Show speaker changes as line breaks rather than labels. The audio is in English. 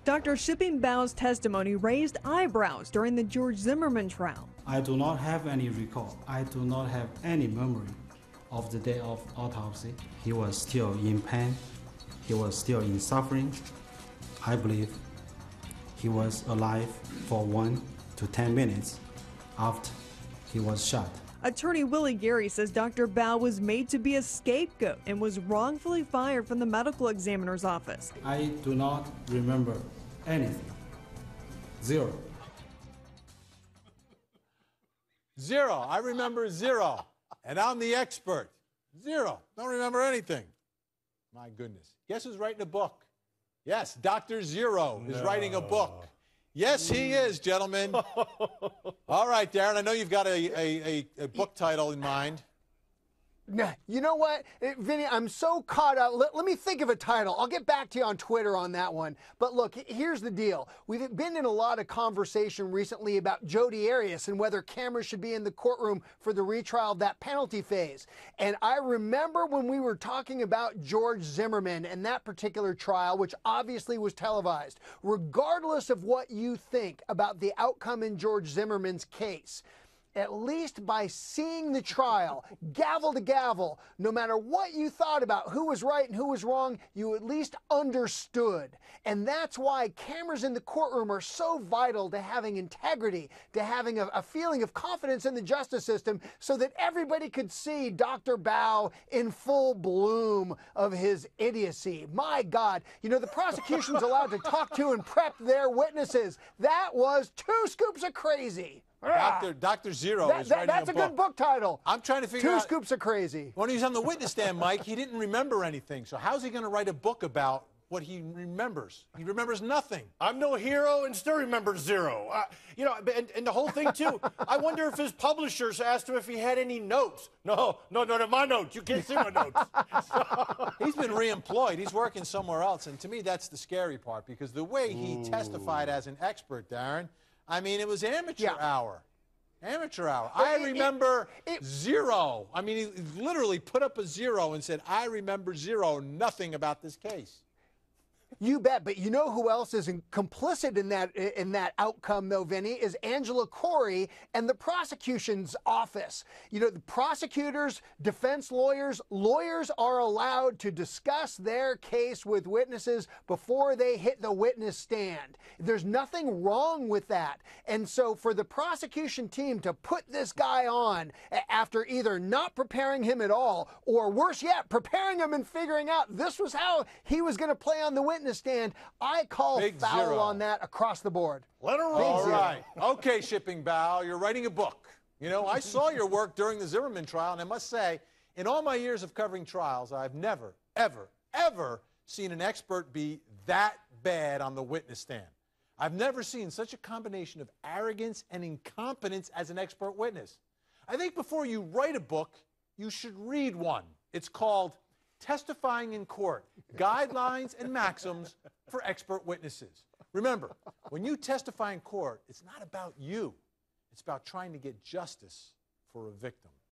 Dr. Shipping Bao's testimony raised eyebrows during the George Zimmerman trial.
I do not have any recall. I do not have any memory of the day of autopsy. He was still in pain. He was still in suffering. I believe he was alive for 1 to 10 minutes after he was shot.
Attorney Willie Gary says Dr. Bao was made to be a scapegoat and was wrongfully fired from the medical examiner's office.
I do not remember anything. Zero.
Zero. I remember zero. And I'm the expert. Zero. Don't remember anything. My goodness. Guess who's writing a book? Yes, Dr. Zero is writing a book. Yes, he is, gentlemen. All right, Darren, I know you've got a book title in mind.
You know what, Vinny, I'm so caught up. Let me think of a title. I'll get back to you on Twitter on that one. But look, here's the deal. We've been in a lot of conversation recently about Jodi Arias and whether cameras should be in the courtroom for the retrial of that penalty phase. And I remember when we were talking about George Zimmerman and that particular trial, which obviously was televised. Regardless of what you think about the outcome in George Zimmerman's case, at least by seeing the trial, gavel to gavel, no matter what you thought about who was right and who was wrong, you at least understood. And that's why cameras in the courtroom are so vital to having integrity, to having a feeling of confidence in the justice system, so that everybody could see Dr. Bao in full bloom of his idiocy. My God, you know, the prosecution's allowed to talk to and prep their witnesses. That was 2 scoops of crazy.
Dr. Zero is writing
that's
a book.
That's a good book title.
I'm trying to figure out.
2 scoops of crazy.
When he was on the witness stand, Mike, he didn't remember anything. So how's he going to write a book about what he remembers? He remembers nothing.
I'm no hero and still remember zero. You know, and the whole thing, too, I wonder if his publishers asked him if he had any notes. No, my notes. You can't see my notes.
He's been reemployed. He's working somewhere else. And to me, that's the scary part, because the way he testified as an expert, Darren, I mean, it was amateur hour. Amateur hour. I remember zero. I mean, he literally put up a zero and said, I remember zero, nothing about this case.
You bet, but you know who else is complicit in that outcome, though, Vinny, is Angela Corey and the prosecution's office. You know, the prosecutors, defense lawyers are allowed to discuss their case with witnesses before they hit the witness stand. There's nothing wrong with that. And so for the prosecution team to put this guy on after either not preparing him at all, or worse yet, preparing him and figuring out this was how he was going to play on the witness stand, I call foul on that across the board.
Let her roll.
All right. Okay, Shipping Bao, you're writing a book. You know, I saw your work during the Zimmerman trial, and I must say, in all my years of covering trials, I've never, ever seen an expert be that bad on the witness stand. I've never seen such a combination of arrogance and incompetence as an expert witness. I think before you write a book, you should read one. It's called Testifying in Court, Guidelines and Maxims for Expert Witnesses. Remember, when you testify in court, it's not about you. It's about trying to get justice for a victim.